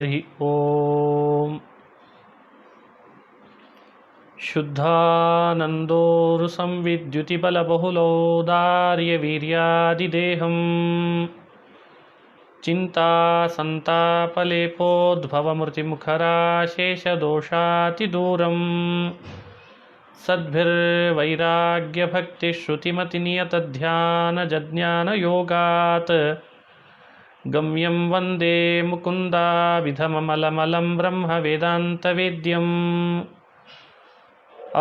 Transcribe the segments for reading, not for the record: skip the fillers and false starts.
ಹರಿ ಓಂ. ಶುದ್ಧಾನಂದೋರು ಸಂವಿದ್ಯುತಿಬಲಬಹುಲೋದಾರ್ಯವೀರ್ಯಾದಿದೇಹಂ ಚಿಂತಾ ಸಂತಾಪಲೇಪೋದ್ಭವಮೃತಿಮುಖರಾಶೇಷದೋಷಾತಿದೂರಂ ಸದ್ಭಿರ್ವೈರಾಗ್ಯಭಕ್ತಿಶ್ರುತಿಮತಿನಿಯತಧ್ಯಾನಜಜ್ಞಾನಯೋಗಾತ್ ಗಮ್ಯಂ ವಂದೇ ಮುಕುಂದಾವಿಧಮಮಲಮಲಂ ಬ್ರಹ್ಮವೇದಾಂತವೇದ್ಯಂ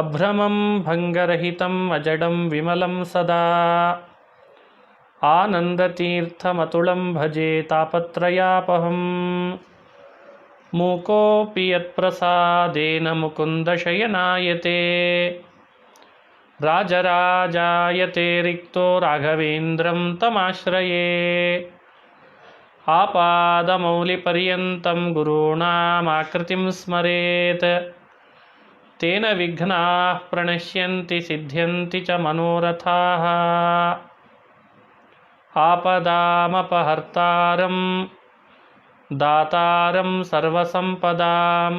ಅಭ್ರಮಂ ಭಂಗರಹಿತಂ ಅಜಡಂ ವಿಮಲಂ ಸದಾ ಆನಂದತೀರ್ಥಮತುಳಂ ಭಜೆ ತಾಪತ್ರಯಾಪಹಂ ಮೂಕೋಪಿ ಯತ್ಪ್ರಸಾದೇನ ಮುಕುಂದಶಯನಾಯತೆ ರಾಜರಾಜಾಯತೆ ರಿಕ್ತೋ ರಾಘವೇಂದ್ರಂ ತಮಾಶ್ರಯೇ ಆಪಾದಮೌಲಿಪರ್ಯಂತಂ ಗುರುಣಾಮಾಕೃತಿಂ ಸ್ಮರೇತ್ ತೇನ ವಿಘ್ನಾಃ ಪ್ರಣಶ್ಯಂತಿ ಸಿದ್ಧ್ಯಂತಿ ಚ ಮನೋರಥಾಃ ಆಪದಾಮಪಹರ್ತಾರಂ ದಾತಾರಂ ಸರ್ವಸಂಪದಾಂ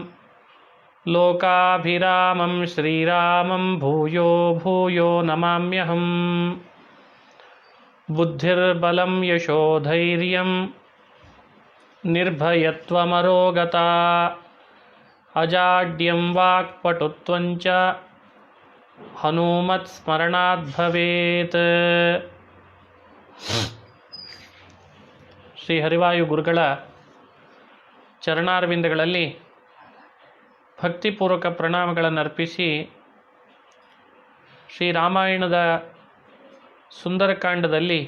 ಲೋಕಾಭಿರಾಮಂ ಶ್ರೀರಾಮಂ ಭೂಯೋ ಭೂಯೋ ನಮಾಮ್ಯಹಂ. ಬುದ್ಧಿರ್ಬಲಂ ಯಶೋಧೈರ್ಯಂ ನಿರ್ಭಯತ್ವಮರೋಗತಾ ಅಜಾಡ್ಯಂ ವಾಕ್ಪಟುತ್ವಂಚ ಹನುಮತ್ ಸ್ಮರಣಾತ್ ಭವೇತ್. ಶ್ರೀ ಹರಿವಾಯು ಗುರುಗಳ ಚರಣಾರವಿಂದಗಳಲ್ಲಿ ಭಕ್ತಿಪೂರ್ವಕ ಪ್ರಣಾಮಗಳನ್ನು ಅರ್ಪಿಸಿ ಶ್ರೀರಾಮಾಯಣದ ಸುಂದರಕಾಂಡದಲ್ಲಿ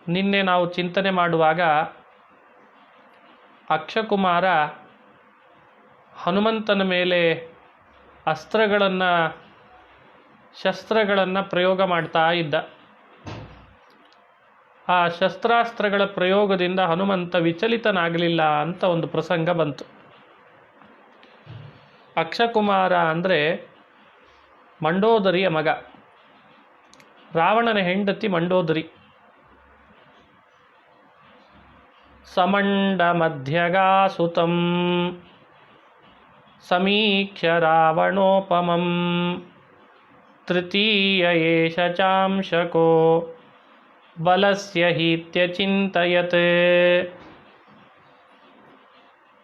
ನಿನ್ನೆ ನಾವು ಚಿಂತನೆ ಮಾಡುವಾಗ ಅಕ್ಷಕುಮಾರ ಹನುಮಂತನ ಮೇಲೆ ಶಸ್ತ್ರಗಳನ್ನು ಪ್ರಯೋಗ ಮಾಡ್ತಾ ಇದ್ದ. ಆ ಶಸ್ತ್ರಾಸ್ತ್ರಗಳ ಪ್ರಯೋಗದಿಂದ ಹನುಮಂತ ವಿಚಲಿತನಾಗಲಿಲ್ಲ ಅಂತ ಒಂದು ಪ್ರಸಂಗ ಬಂತು. ಅಕ್ಷಕುಮಾರ ಅಂದರೆ ಮಂಡೋದರಿಯ ಮಗ, ರಾವಣನ ಹೆಂಡತಿ ಮಂಡೋದರಿ. ಸಮಂಡ ಮಧ್ಯಗಾಸುತಂ ಸಮೀಕ್ಷ್ಯ ರಾವಣೋಪಮಂ ತೃತೀಯ ಏಷ ಚಾಂಶಕೋ ಬಲಸ್ಯ ಹೀತ್ಯಚಿಂತಯತ್.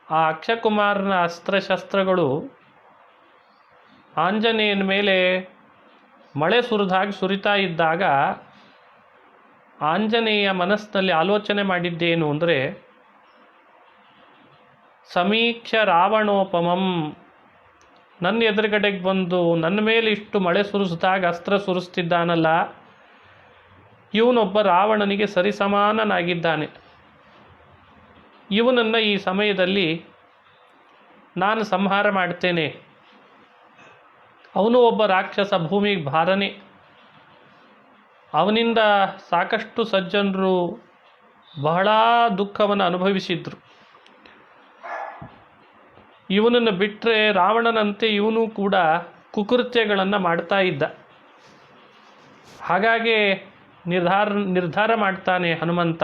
ಆ ಅಕ್ಷಕುಮಾರನ ಅಸ್ತ್ರಶಸ್ತ್ರಗಳು ಆಂಜನೇಯನ ಮೇಲೆ ಮಳೆ ಸುರಿದಾಗಿ ಸುರಿತಾ ಇದ್ದಾಗ ಆಂಜನೇಯ ಮನಸ್ಸಿನಲ್ಲಿ ಆಲೋಚನೆ ಮಾಡಿದ್ದೇನು ಅಂದರೆ, ಸಮೀಕ್ಷ ರಾವಣೋಪಮಂ, ನನ್ನ ಎದುರುಗಡೆಗೆ ಬಂದು ನನ್ನ ಮೇಲೆ ಇಷ್ಟು ಮಳೆ ಸುರಿಸಿದಾಗ ಅಸ್ತ್ರ ಸುರಿಸ್ತಿದ್ದಾನಲ್ಲ, ಇವನೊಬ್ಬ ರಾವಣನಿಗೆ ಸರಿಸಮಾನನಾಗಿದ್ದಾನೆ. ಇವನನ್ನು ಈ ಸಮಯದಲ್ಲಿ ನಾನು ಸಂಹಾರ ಮಾಡ್ತೇನೆ. ಅವನು ಒಬ್ಬ ರಾಕ್ಷಸ, ಭೂಮಿಗೆ ಭಾರನೇ. ಅವನಿಂದ ಸಾಕಷ್ಟು ಸಜ್ಜನರು ಬಹಳ ದುಃಖವನ್ನು ಅನುಭವಿಸಿದ್ರು. ಇವನನ್ನು ಬಿಟ್ಟರೆ ರಾವಣನಂತೆ ಇವನು ಕೂಡ ಕುಕೃತ್ಯಗಳನ್ನು ಮಾಡ್ತಾ ಇದ್ದ. ಹಾಗಾಗಿ ನಿರ್ಧಾರ ಮಾಡ್ತಾನೆ ಹನುಮಂತ,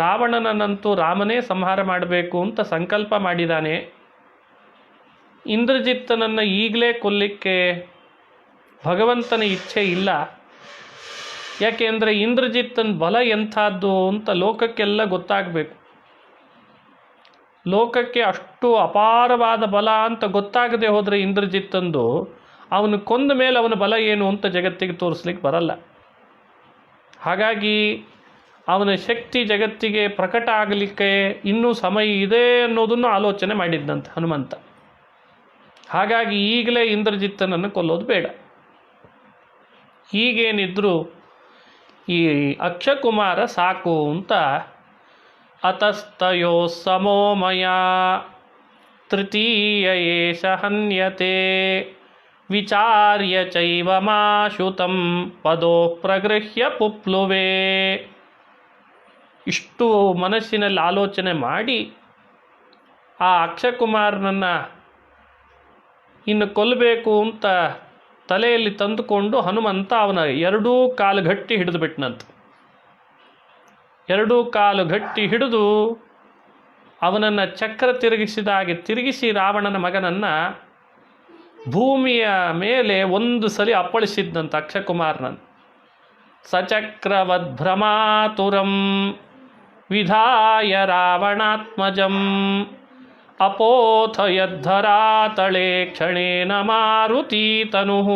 ರಾವಣನನ್ನಂತೂ ರಾಮನೇ ಸಂಹಾರ ಮಾಡಬೇಕು ಅಂತ ಸಂಕಲ್ಪ ಮಾಡಿದ್ದಾನೆ. ಇಂದ್ರಜಿತ್ತನನ್ನು ಈಗಲೇ ಕೊಲ್ಲಿಕ್ಕೆ ಭಗವಂತನ ಇಚ್ಛೆ ಇಲ್ಲ. ಯಾಕೆಂದರೆ ಇಂದ್ರಜಿತ್ತನ ಬಲ ಎಂಥದ್ದು ಅಂತ ಲೋಕಕ್ಕೆಲ್ಲ ಗೊತ್ತಾಗಬೇಕು. ಲೋಕಕ್ಕೆ ಅಷ್ಟು ಅಪಾರವಾದ ಬಲ ಅಂತ ಗೊತ್ತಾಗದೆ ಹೋದರೆ ಇಂದ್ರಜಿತ್ತಂದು, ಅವನು ಕೊಂದ ಮೇಲೆ ಅವನ ಬಲ ಏನು ಅಂತ ಜಗತ್ತಿಗೆ ತೋರಿಸ್ಲಿಕ್ಕೆ ಬರಲ್ಲ. ಹಾಗಾಗಿ ಅವನ ಶಕ್ತಿ ಜಗತ್ತಿಗೆ ಪ್ರಕಟ ಆಗಲಿಕ್ಕೆ ಇನ್ನೂ ಸಮಯ ಇದೆ ಅನ್ನೋದನ್ನು ಆಲೋಚನೆ ಮಾಡಿದ್ದಂತೆ ಹನುಮಂತ. ಹಾಗಾಗಿ ಈಗಲೇ ಇಂದ್ರಜಿತ್ತನನ್ನು ಕೊಲ್ಲೋದು ಬೇಡ. ಹೀಗೇನಿದ್ರು ಈ ಅಕ್ಷಕುಮಾರ ಸಾಕು ಅಂತ ಅತಸ್ತಯೋ ಸಮೋಮಯ ತೃತೀಯ ಏಷ ಹನ್ಯತೆ ವಿಚಾರ್ಯ ಚೈವ ಮಾಶುತಂ ಪದೋ ಪ್ರಗೃಹ್ಯ ಪುಪ್ಲುವೆ. ಇಷ್ಟು ಮನಸ್ಸಿನಲ್ಲಿ ಆಲೋಚನೆ ಮಾಡಿ ಆ ಅಕ್ಷಕುಮಾರನನ್ನು ಇನ್ನು ಕೊಲ್ಲಬೇಕು ಅಂತ ತಲೆಯಲ್ಲಿ ತಂದುಕೊಂಡು ಹನುಮಂತ ಅವನ ಎರಡೂ ಕಾಲು ಗಟ್ಟಿ ಹಿಡಿದು ಬಿಟ್ಟನಂತೆ. ಎರಡೂ ಕಾಲು ಗಟ್ಟಿ ಹಿಡಿದು ಅವನನ್ನು ಚಕ್ರ ತಿರುಗಿಸಿ ರಾವಣನ ಮಗನನ್ನು ಭೂಮಿಯ ಮೇಲೆ ಒಂದು ಸಲ ಅಪ್ಪಳಿಸಿದ್ದಂತ ಅಕ್ಷಕುಮಾರನನ್ನು. ಸಚಕ್ರವದ್ಭ್ರಮಾತುರಂ ವಿಧಾಯ ರಾವಣಾತ್ಮಜಂ ಅಪೋಥಯದ್ಧರಾತಳೆ ಕ್ಷಣೇನ ಮಾರುತೀತನುಃ.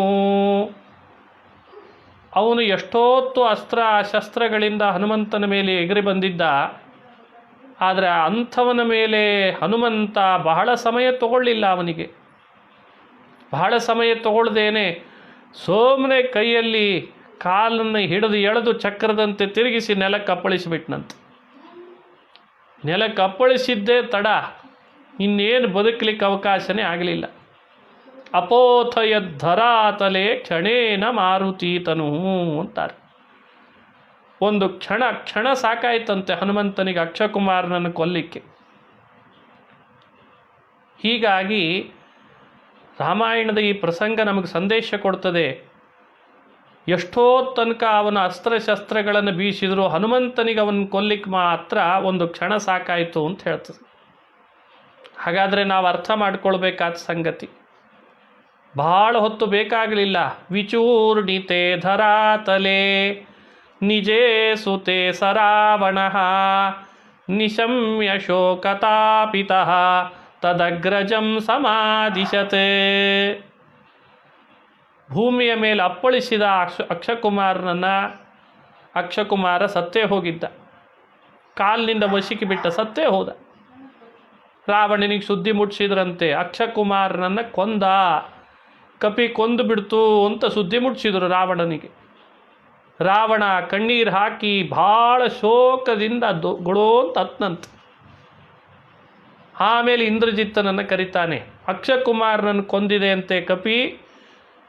ಅವನು ಎಷ್ಟೊತ್ತು ಅಸ್ತ್ರ ಶಸ್ತ್ರಗಳಿಂದ ಹನುಮಂತನ ಮೇಲೆ ಎಗರಿ ಬಂದಿದ್ದ. ಆದರೆ ಅಂಥವನ ಮೇಲೆ ಹನುಮಂತ ಬಹಳ ಸಮಯ ತಗೊಳ್ಳಿಲ್ಲ. ಅವನಿಗೆ ಬಹಳ ಸಮಯ ತಗೊಳ್ದೇನೆ ಸೋಮನೆ ಕೈಯಲ್ಲಿ ಕಾಲನ್ನು ಹಿಡಿದು ಎಳೆದು ಚಕ್ರದಂತೆ ತಿರುಗಿಸಿ ನೆಲಕ್ಕೆ ಅಪ್ಪಳಿಸಿಬಿಟ್ನಂತೆ. ನೆಲಕ್ಕೆ ಅಪ್ಪಳಿಸಿದ್ದೇ ತಡ, ಇನ್ನೇನು ಬದುಕಲಿಕ್ಕೆ ಅವಕಾಶನೇ ಆಗಲಿಲ್ಲ. ಅಪೋಥಯದ್ಧರಾತಲೆ ಕ್ಷಣೇನ ಮಾರುತೀತನು ಅಂತಾರೆ. ಒಂದು ಕ್ಷಣ ಸಾಕಾಯ್ತಂತೆ ಹನುಮಂತನಿಗೆ ಅಕ್ಷಕುಮಾರನನ್ನು ಕೊಲ್ಲಿಕ್ಕೆ. ಹೀಗಾಗಿ ರಾಮಾಯಣದ ಈ ಪ್ರಸಂಗ ನಮಗೆ ಸಂದೇಶ ಕೊಡ್ತದೆ. ಎಷ್ಟೋ ತನಕ ಅವನ ಅಸ್ತ್ರಶಸ್ತ್ರಗಳನ್ನು ಬೀಸಿದ್ರು ಹನುಮಂತನಿಗೆ ಅವನ ಕೊಲ್ಲಿಕ್ಕೆ ಮಾತ್ರ ಒಂದು ಕ್ಷಣ ಸಾಕಾಯಿತು ಅಂತ ಹೇಳ್ತದೆ. ಹಾಗಾದರೆ ನಾವು ಅರ್ಥ ಮಾಡ್ಕೊಳ್ಬೇಕಾದ ಸಂಗತಿ, ಬಹಳ ಹೊತ್ತು ಬೇಕಾಗಲಿಲ್ಲ. ವಿಚೂರ್ಣಿತೆ ಧರಾತಲೆ ನಿಜೇ ಸುತೆ ಸರಾವಣಃ ನಿಶಮ್ಯ ಶೋಕತಾಪಿತಃ ತದಗ್ರಜಂ ಸಮಾದಿಶತೆ. ಭೂಮಿಯ ಮೇಲೆ ಅಪ್ಪಳಿಸಿದ ಅಕ್ಷಕುಮಾರನನ್ನು ಅಕ್ಷಕುಮಾರ ಸತ್ತೇ ಹೋಗಿದ್ದ. ಕಾಲಿನಿಂದ ಬಸಿಕಿ ಬಿಟ್ಟ, ಸತ್ತೇ ಹೋದ. ರಾವಣನಿಗೆ ಸುದ್ದಿ ಮುಟ್ಟಿಸಿದ್ರಂತೆ, ಅಕ್ಷಕುಮಾರನನ್ನು ಕೊಂದ, ಕಪಿ ಕೊಂದು ಬಿಡ್ತು ಅಂತ ಸುದ್ದಿ ಮುಟ್ಟಿಸಿದ್ರು ರಾವಣನಿಗೆ. ರಾವಣ ಕಣ್ಣೀರು ಹಾಕಿ ಭಾಳ ಶೋಕದಿಂದ ಗೊಳೋ ಅಂತ ಹತ್ನಂತೆ. ಆಮೇಲೆ ಇಂದ್ರಜಿತ್ತನನ್ನು ಕರಿತಾನೆ. ಅಕ್ಷಕುಮಾರನನ್ನು ಕೊಂದಿದೆ ಅಂತೆ ಕಪಿ,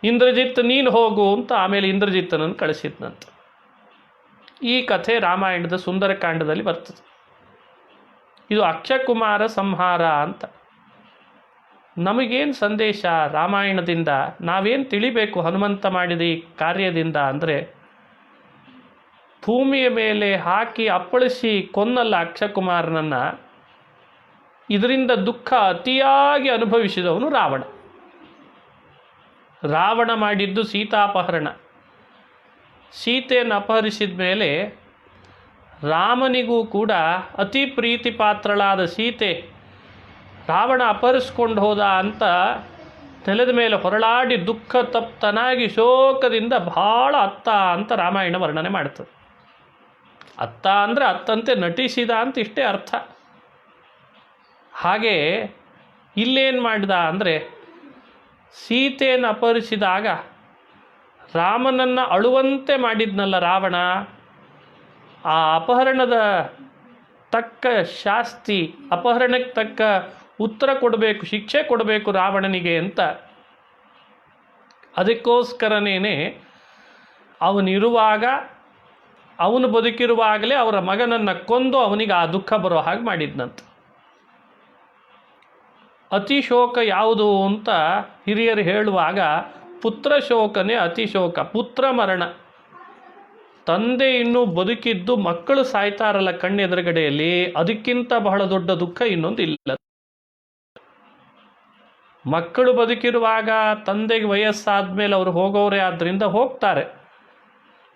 ಇಂದ್ರಜಿತ್ ನೀನು ಹೋಗು ಅಂತ ಆಮೇಲೆ ಇಂದ್ರಜಿತ್ತನನ್ನು ಕಳಿಸಿದ್ನಂತೆ. ಈ ಕಥೆ ರಾಮಾಯಣದ ಸುಂದರಕಾಂಡದಲ್ಲಿ ಬರ್ತದೆ. ಇದು ಅಕ್ಷಕುಮಾರ ಸಂಹಾರ ಅಂತ. ನಮಗೇನು ಸಂದೇಶ ರಾಮಾಯಣದಿಂದ, ನಾವೇನು ತಿಳಿಬೇಕು ಹನುಮಂತ ಮಾಡಿದ ಈ ಕಾರ್ಯದಿಂದ ಅಂದರೆ, ಭೂಮಿಯ ಮೇಲೆ ಹಾಕಿ ಅಪ್ಪಳಿಸಿ ಕೊನ್ನಲ್ಲ ಅಕ್ಷಕುಮಾರನನ್ನು, ಇದರಿಂದ ದುಃಖ ಅತಿಯಾಗಿ ಅನುಭವಿಸಿದವನು ರಾವಣ. ರಾವಣ ಮಾಡಿದ್ದು ಸೀತಾಪಹರಣ. ಸೀತೆಯನ್ನು ಅಪಹರಿಸಿದ ಮೇಲೆ ರಾಮನಿಗೂ ಕೂಡ ಅತಿ ಪ್ರೀತಿ ಪಾತ್ರಳಾದ ಸೀತೆ ರಾವಣ ಅಪಹರಿಸ್ಕೊಂಡು ಹೋದ ಅಂತ ನೆಲದ ಮೇಲೆ ಹೊರಳಾಡಿ ದುಃಖ ತಪ್ತನಾಗಿ ಶೋಕದಿಂದ ಭಾಳ ಅತ್ತ ಅಂತ ರಾಮಾಯಣ ವರ್ಣನೆ ಮಾಡ್ತದೆ. ಅತ್ತ ಅಂದರೆ ಅತ್ತಂತೆ ನಟಿಸಿದ ಅಂತ ಇಷ್ಟೇ ಅರ್ಥ. ಹಾಗೆ ಇಲ್ಲೇನು ಮಾಡಿದ ಅಂದರೆ, ಸೀತೆಯನ್ನು ಅಪಹರಿಸಿದಾಗ ರಾಮನನ್ನು ಅಳುವಂತೆ ಮಾಡಿದ್ನಲ್ಲ ರಾವಣ, ಆ ಅಪಹರಣದ ತಕ್ಕ ಶಾಸ್ತಿ, ಅಪಹರಣಕ್ಕೆ ತಕ್ಕ ಉತ್ತರ ಕೊಡಬೇಕು, ಶಿಕ್ಷೆ ಕೊಡಬೇಕು ರಾವಣನಿಗೆ ಅಂತ. ಅದಕ್ಕೋಸ್ಕರನೇ ಅವನಿರುವಾಗ, ಅವನು ಬದುಕಿರುವಾಗಲೇ ಅವರ ಮಗನನ್ನು ಕೊಂದು ಅವನಿಗೆ ಆ ದುಃಖ ಬರೋ ಹಾಗೆ ಮಾಡಿದ್ನಂತೆ. ಅತಿಶೋಕ ಯಾವುದು ಅಂತ ಹಿರಿಯರು ಹೇಳುವಾಗ ಪುತ್ರ ಶೋಕನೇ ಅತಿಶೋಕ. ಪುತ್ರ ಮರಣ, ತಂದೆ ಇನ್ನೂ ಬದುಕಿದ್ದು ಮಕ್ಕಳು ಸಾಯ್ತಾರಲ್ಲ ಕಣ್ಣೆದುರುಗಡೆಯಲ್ಲಿ, ಅದಕ್ಕಿಂತ ಬಹಳ ದೊಡ್ಡ ದುಃಖ ಇನ್ನೊಂದು ಇಲ್ಲ. ಮಕ್ಕಳು ಬದುಕಿರುವಾಗ ತಂದೆಗೆ ವಯಸ್ಸಾದ ಮೇಲೆ ಅವರು ಹೋಗೋರೆ, ಆದ್ದರಿಂದ ಹೋಗ್ತಾರೆ.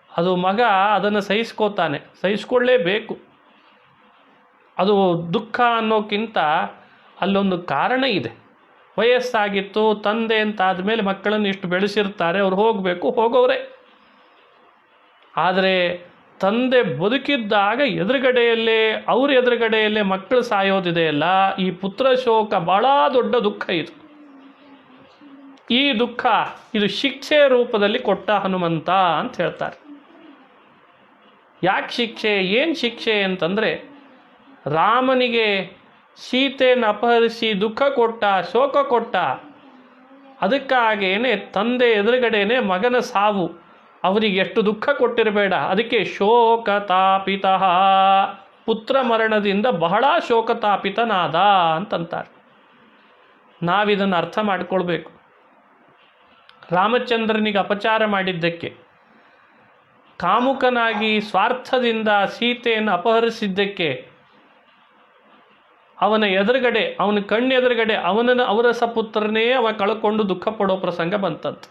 ಅದು ಮಗ ಅದನ್ನು ಸಹಿಸ್ಕೊಳ್ಳೇಬೇಕು. ಅದು ದುಃಖ ಅನ್ನೋಕ್ಕಿಂತ ಅಲ್ಲೊಂದು ಕಾರಣ ಇದೆ. ವಯಸ್ಸಾಗಿತ್ತು, ತಂದೆ ಅಂತ ಆದಮೇಲೆ ಮಕ್ಕಳನ್ನು ಇಷ್ಟು ಬೆಳೆಸಿರ್ತಾರೆ, ಅವ್ರು ಹೋಗಬೇಕು, ಹೋಗೋರೆ. ಆದರೆ ತಂದೆ ಬದುಕಿದ್ದಾಗ ಅವ್ರ ಎದುರುಗಡೆಯಲ್ಲೇ ಮಕ್ಕಳು ಸಾಯೋದಿದೆಯಲ್ಲ, ಈ ಪುತ್ರ ಶೋಕ ಭಾಳ ದೊಡ್ಡ ದುಃಖ ಇದು. ಈ ದುಃಖ ಇದು ಶಿಕ್ಷೆ ರೂಪದಲ್ಲಿ ಕೊಟ್ಟ ಹನುಮಂತ ಅಂತ ಹೇಳ್ತಾರೆ. ಯಾಕೆ ಶಿಕ್ಷೆ, ಏನು ಶಿಕ್ಷೆ ಅಂತಂದರೆ, ರಾಮನಿಗೆ ಸೀತೆಯನ್ನು ಅಪಹರಿಸಿ ದುಃಖ ಕೊಟ್ಟ, ಶೋಕ ಕೊಟ್ಟ. ಅದಕ್ಕಾಗೇನೆ ತಂದೆ ಎದುರುಗಡೆನೆ ಮಗನ ಸಾವು ಅವರಿಗೆ ಎಷ್ಟು ದುಃಖ ಕೊಟ್ಟಿರಬೇಡ. ಅದಕ್ಕೆ ಶೋಕತಾಪಿತಃ, ಪುತ್ರ ಮರಣದಿಂದ ಬಹಳ ಶೋಕತಾಪಿತನಾದ ಅಂತಂತಾರೆ. ನಾವಿದನ್ನು ಅರ್ಥ ಮಾಡಿಕೊಳ್ಬೇಕು. ರಾಮಚಂದ್ರನಿಗೆ ಅಪಚಾರ ಮಾಡಿದ್ದಕ್ಕೆ ಕಾಮುಕನಾಗಿ ಸ್ವಾರ್ಥದಿಂದ ಸೀತೆಯನ್ನು ಅಪಹರಿಸಿದ್ದಕ್ಕೆ ಅವನ ಎದುರುಗಡೆ, ಅವನ ಕಣ್ಣೆದುರುಗಡೆ ಅವರ ಸಪುತ್ರನೇ ಅವ ಕಳ್ಕೊಂಡು ದುಃಖ ಪಡೋ ಪ್ರಸಂಗ ಬಂತಂತೆ.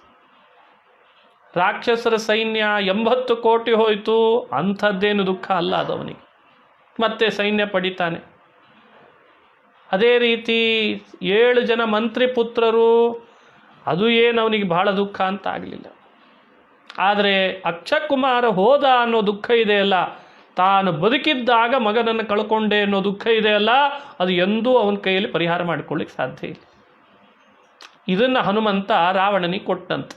ರಾಕ್ಷಸರ ಸೈನ್ಯ 80 ಕೋಟಿ ಹೋಯಿತು, ಅಂಥದ್ದೇನು ದುಃಖ ಅಲ್ಲ ಅದು ಅವನಿಗೆ. ಮತ್ತೆ ಸೈನ್ಯ ಪಡಿತಾನೆ. ಅದೇ ರೀತಿ 7 ಜನ ಮಂತ್ರಿ ಪುತ್ರರು, ಅದು ಏನು ಅವನಿಗೆ ಬಹಳ ದುಃಖ ಅಂತ ಆಗಲಿಲ್ಲ. ಆದರೆ ಅಕ್ಷಕುಮಾರ ಹೋದ ಅನ್ನೋ ದುಃಖ ಇದೆಯಲ್ಲ, ತಾನು ಬದುಕಿದ್ದಾಗ ಮಗನನ್ನು ಕಳ್ಕೊಂಡೆ ಅನ್ನೋ ದುಃಖ ಇದೆಯಲ್ಲ, ಅದು ಎಂದೂ ಅವನ ಕೈಯಲ್ಲಿ ಪರಿಹಾರ ಮಾಡಿಕೊಳ್ಳಿಕ್ಕೆ ಸಾಧ್ಯ ಇಲ್ಲ. ಇದನ್ನು ಹನುಮಂತ ರಾವಣನಿಗೆ ಕೊಟ್ಟಂತೆ.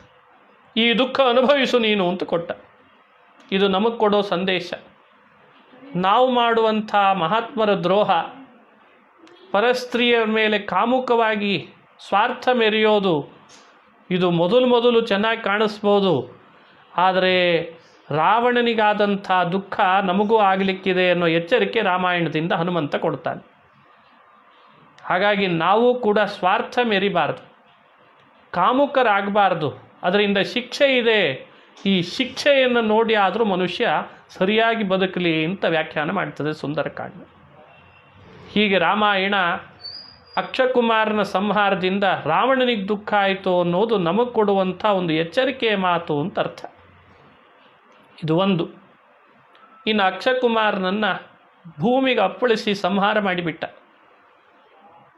ಈ ದುಃಖ ಅನುಭವಿಸು ನೀನು ಅಂತ ಕೊಟ್ಟ. ಇದು ನಮಗೆ ಕೊಡೋ ಸಂದೇಶ. ನಾವು ಮಾಡುವಂಥ ಮಹಾತ್ಮರ ದ್ರೋಹ, ಪರಸ್ತ್ರೀಯರ ಮೇಲೆ ಕಾಮುಕವಾಗಿ ಸ್ವಾರ್ಥ ಮೆರೆಯೋದು, ಇದು ಮೊದಲು ಚೆನ್ನಾಗಿ ಕಾಣಿಸ್ಬೋದು. ಆದರೆ ರಾವಣನಿಗಾದಂಥ ದುಃಖ ನಮಗೂ ಆಗಲಿಕ್ಕಿದೆ ಅನ್ನೋ ಎಚ್ಚರಿಕೆ ರಾಮಾಯಣದಿಂದ ಹನುಮಂತ ಕೊಡ್ತಾನೆ. ಹಾಗಾಗಿ ನಾವು ಕೂಡ ಸ್ವಾರ್ಥ ಮೆರಿಬಾರ್ದು, ಕಾಮುಕರಾಗಬಾರ್ದು. ಅದರಿಂದ ಶಿಕ್ಷೆ ಇದೆ. ಈ ಶಿಕ್ಷೆಯನ್ನು ನೋಡಿ ಆದರೂ ಮನುಷ್ಯ ಸರಿಯಾಗಿ ಬದುಕಲಿ ಅಂತ ವ್ಯಾಖ್ಯಾನ ಮಾಡ್ತದೆ ಸುಂದರಕಾಂಡ. ಹೀಗೆ ರಾಮಾಯಣ ಅಕ್ಷಕುಮಾರನ ಸಂಹಾರದಿಂದ ರಾವಣನಿಗೆ ದುಃಖ ಆಯಿತು ಅನ್ನೋದು ನಮಗೆ ಕೊಡುವಂಥ ಒಂದು ಎಚ್ಚರಿಕೆಯ ಮಾತು ಅಂತ ಅರ್ಥ. ಇದು ಒಂದು. ಇನ್ನು ಅಕ್ಷಕುಮಾರನನ್ನು ಭೂಮಿಗೆ ಅಪ್ಪಳಿಸಿ ಸಂಹಾರ ಮಾಡಿಬಿಟ್ಟ.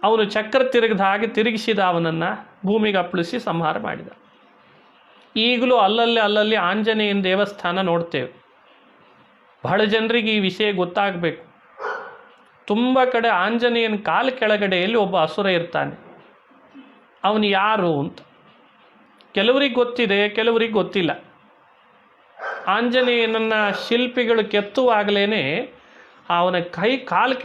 ಅವನು ಚಕ್ರ ತಿರುಗಿದ ಹಾಗೆ ತಿರುಗಿಸಿದ ಅವನನ್ನು ಭೂಮಿಗೆ ಅಪ್ಪಳಿಸಿ ಸಂಹಾರ ಮಾಡಿದ. ಈಗಲೂ ಅಲ್ಲಲ್ಲಿ ಆಂಜನೇಯನ ದೇವಸ್ಥಾನ ನೋಡ್ತೇವೆ. ಬಹಳ ಜನರಿಗೆ ಈ ವಿಷಯ ಗೊತ್ತಾಗಬೇಕು. ತುಂಬ ಕಡೆ ಆಂಜನೇಯನ ಕಾಲ ಕೆಳಗಡೆಯಲ್ಲಿ ಒಬ್ಬ ಅಸುರ ಇರ್ತಾನೆ. ಅವನು ಯಾರು ಅಂತ ಕೆಲವರಿಗೆ ಗೊತ್ತಿದೆ, ಕೆಲವರಿಗೆ ಗೊತ್ತಿಲ್ಲ. ಆಂಜನೇಯನನ್ನು ಶಿಲ್ಪಿಗಳು ಕೆತ್ತುವಾಗಲೇ ಅವನ ಕಾಲು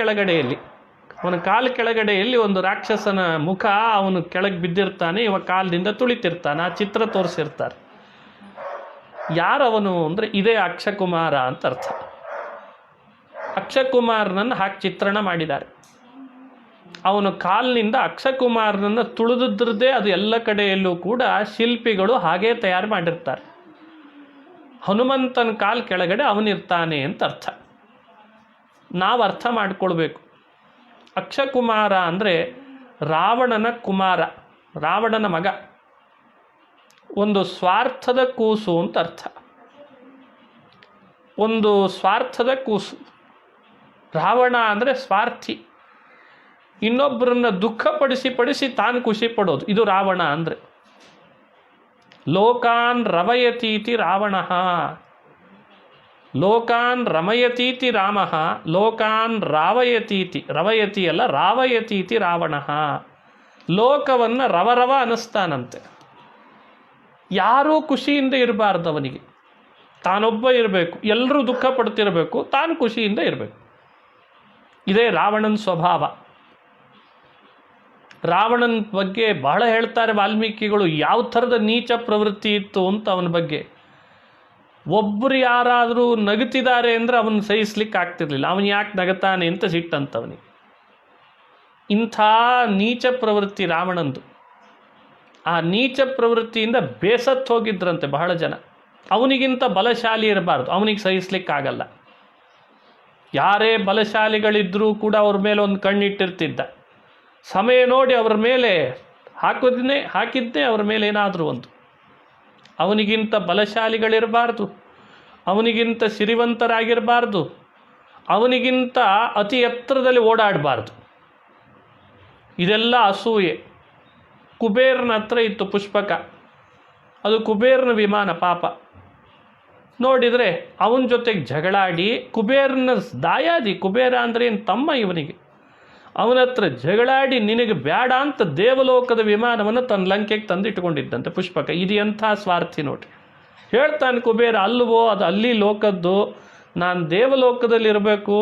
ಕೆಳಗಡೆಯಲ್ಲಿ ಒಂದು ರಾಕ್ಷಸನ ಮುಖ ಅವನು ಕೆಳಗೆ ಬಿದ್ದಿರ್ತಾನೆ, ಇವ ಕಾಲದಿಂದ ತುಳಿತಿರ್ತಾನೆ. ಆ ಚಿತ್ರ ತೋರಿಸಿರ್ತಾರೆ. ಯಾರವನು ಅಂದರೆ ಇದೇ ಅಕ್ಷಕುಮಾರ ಅಂತ ಅರ್ಥ. ಅಕ್ಷಕುಮಾರನನ್ನು ಹಾಕಿ ಚಿತ್ರಣ ಮಾಡಿದ್ದಾರೆ. ಅವನು ಕಾಲಿನಿಂದ ಅಕ್ಷಕುಮಾರನನ್ನು ತುಳಿದಿದ್ರದ್ದೇ ಅದು ಎಲ್ಲ ಕಡೆಯಲ್ಲೂ ಕೂಡ ಶಿಲ್ಪಿಗಳು ಹಾಗೇ ತಯಾರು ಮಾಡಿರ್ತಾರೆ. ಹನುಮಂತನ ಕಾಲು ಕೆಳಗಡೆ ಅವನಿರ್ತಾನೆ ಅಂತ ಅರ್ಥ. ನಾವು ಅರ್ಥ ಮಾಡಿಕೊಳ್ಬೇಕು. ಅಕ್ಷಕುಮಾರ ಅಂದರೆ ರಾವಣನ ಕುಮಾರ, ರಾವಣನ ಮಗ, ಒಂದು ಸ್ವಾರ್ಥದ ಕೂಸು ಅಂತ ಅರ್ಥ. ಒಂದು ಸ್ವಾರ್ಥದ ಕೂಸು. ರಾವಣ ಅಂದರೆ ಸ್ವಾರ್ಥಿ, ಇನ್ನೊಬ್ಬರನ್ನು ದುಃಖಪಡಿಸಿ ತಾನು ಖುಷಿ ಪಡೋದು, ಇದು ರಾವಣ ಅಂದರೆ. ಲೋಕಾನ್ ರವಯತೀತಿ ರಾವಣ, ಲೋಕಾನ್ ರಮಯತೀತಿ ರಾಮ, ಲೋಕಾನ್ ರಾವಯತೀತಿ, ರವಯತಿ ಅಲ್ಲ ರಾವಯತೀತಿ ರಾವಣ. ಲೋಕವನ್ನು ರವರವ ಅನ್ನಿಸ್ತಾನಂತೆ. ಯಾರೂ ಖುಷಿಯಿಂದ ಇರಬಾರ್ದು ಅವನಿಗೆ, ತಾನೊಬ್ಬ ಇರಬೇಕು. ಎಲ್ಲರೂ ದುಃಖ ಪಡ್ತಿರಬೇಕು, ತಾನು ಖುಷಿಯಿಂದ ಇರಬೇಕು. ಇದೇ ರಾವಣನ ಸ್ವಭಾವ. ರಾವಣನ ಬಗ್ಗೆ ಬಹಳ ಹೇಳ್ತಾರೆ ವಾಲ್ಮೀಕಿಗಳು. ಯಾವ ಥರದ ನೀಚ ಪ್ರವೃತ್ತಿ ಇತ್ತು ಅಂತ ಅವನ ಬಗ್ಗೆ. ಒಬ್ಬರು ಯಾರಾದರೂ ನಗುತ್ತಿದ್ದಾರೆ ಅಂದರೆ ಅವನು ಸಹಿಸ್ಲಿಕ್ಕೆ ಆಗ್ತಿರ್ಲಿಲ್ಲ. ಅವನು ಯಾಕೆ ನಗತಾನೆ ಅಂತ ಸಿಟ್ಟಂತವನಿಗೆ. ಇಂಥ ನೀಚ ಪ್ರವೃತ್ತಿ ರಾವಣಂದು. ಆ ನೀಚ ಪ್ರವೃತ್ತಿಯಿಂದ ಬೇಸತ್ತು ಹೋಗಿದ್ರಂತೆ ಬಹಳ ಜನ. ಅವನಿಗಿಂತ ಬಲಶಾಲಿ ಇರಬಾರ್ದು, ಅವನಿಗೆ ಸಹಿಸ್ಲಿಕ್ಕಾಗಲ್ಲ. ಯಾರೇ ಬಲಶಾಲಿಗಳಿದ್ದರೂ ಕೂಡ ಅವ್ರ ಮೇಲೆ ಒಂದು ಕಣ್ಣಿಟ್ಟಿರ್ತಿದ್ದ. ಸಮಯ ನೋಡಿ ಅವ್ರ ಮೇಲೆ ಹಾಕಿದ್ದೇ ಅವ್ರ ಮೇಲೆ ಏನಾದರೂ ಒಂದು. ಅವನಿಗಿಂತ ಬಲಶಾಲಿಗಳಿರಬಾರ್ದು, ಅವನಿಗಿಂತ ಸಿರಿವಂತರಾಗಿರಬಾರ್ದು, ಅವನಿಗಿಂತ ಅತಿ ಎತ್ತರದಲ್ಲಿ ಓಡಾಡಬಾರ್ದು. ಇದೆಲ್ಲ ಅಸೂಯೆ. ಕುಬೇರನ ಹತ್ರ ಇತ್ತು ಪುಷ್ಪಕ, ಅದು ಕುಬೇರನ ವಿಮಾನ. ಪಾಪ ನೋಡಿದರೆ ಅವನ ಜೊತೆಗೆ ಜಗಳಾಡಿ ಕುಬೇರನ ದಾಯಾದಿ, ಕುಬೇರ ಅಂದರೆ ಏನು ತಮ್ಮ ಇವನಿಗೆ, ಅವನ ಹತ್ರ ಜಗಳಾಡಿ ನಿನಗೆ ಬೇಡ ಅಂತ ದೇವಲೋಕದ ವಿಮಾನವನ್ನು ತನ್ನ ಲಂಕೆಗೆ ತಂದಿಟ್ಟುಕೊಂಡಿದ್ದಂತೆ ಪುಷ್ಪಕ. ಇದು ಎಂಥ ಸ್ವಾರ್ಥಿ ನೋಡಿ. ಹೇಳ್ತಾನೆ ಕುಬೇರ, ಅಲ್ವೋ ಅದು ಅಲ್ಲಿ ಲೋಕದ್ದು, ನಾನು ದೇವಲೋಕದಲ್ಲಿರಬೇಕು,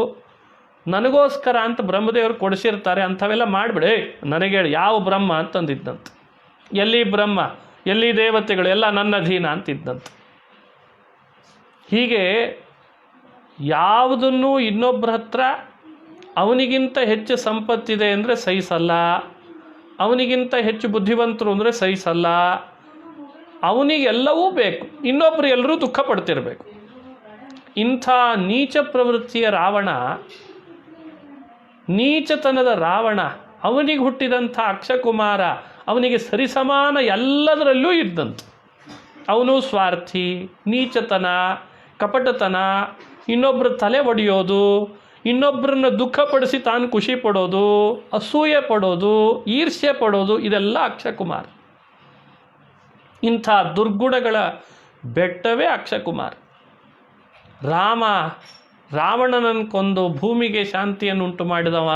ನನಗೋಸ್ಕರ ಅಂತ ಬ್ರಹ್ಮದೇವರು ಕೊಡಿಸಿರ್ತಾರೆ, ಅಂಥವೆಲ್ಲ ಮಾಡಿಬಿಡೆ ನನಗೆ ಹೇಳಿ. ಯಾವ ಬ್ರಹ್ಮ ಅಂತಂದಿದ್ದಂತೆ. ಎಲ್ಲಿ ಬ್ರಹ್ಮ, ಎಲ್ಲಿ ದೇವತೆಗಳು, ಎಲ್ಲ ನನ್ನ ಅಧೀನ ಅಂತಿದ್ದಂತೆ. ಹೀಗೆ ಯಾವುದನ್ನು ಇನ್ನೊಬ್ಬರ ಹತ್ರ ಅವನಿಗಿಂತ ಹೆಚ್ಚು ಸಂಪತ್ತಿದೆ ಅಂದರೆ ಸಹಿಸಲ್ಲ, ಅವನಿಗಿಂತ ಹೆಚ್ಚು ಬುದ್ಧಿವಂತರು ಅಂದರೆ ಸಹಿಸಲ್ಲ. ಅವನಿಗೆಲ್ಲವೂ ಬೇಕು, ಇನ್ನೊಬ್ಬರು ಎಲ್ಲರೂ ದುಃಖ ಪಡ್ತಿರಬೇಕು. ಇಂಥ ನೀಚ ಪ್ರವೃತ್ತಿಯ ರಾವಣ, ನೀಚತನದ ರಾವಣ, ಅವನಿಗೆ ಹುಟ್ಟಿದಂಥ ಅಕ್ಷಕುಮಾರ ಅವನಿಗೆ ಸರಿಸಮಾನ ಎಲ್ಲದರಲ್ಲೂ ಇದ್ದಂತೆ. ಅವನು ಸ್ವಾರ್ಥಿ, ನೀಚತನ, ಕಪಟತನ, ಇನ್ನೊಬ್ಬರ ತಲೆ ಒಡೆಯೋದು, ಇನ್ನೊಬ್ಬರನ್ನ ದುಃಖಪಡಿಸಿ ತಾನು ಖುಷಿ ಪಡೋದು, ಅಸೂಯೆ ಪಡೋದು, ಈರ್ಷ್ಯೆ ಪಡೋದು, ಇದೆಲ್ಲ ಅಕ್ಷಕುಮಾರ. ಇಂಥ ದುರ್ಗುಣಗಳ ಬೆಟ್ಟವೇ ಅಕ್ಷಕುಮಾರ. ರಾವಣನನ್ನು ಕೊಂದು ಭೂಮಿಗೆ ಶಾಂತಿಯನ್ನು ಉಂಟು ಮಾಡಿದವ,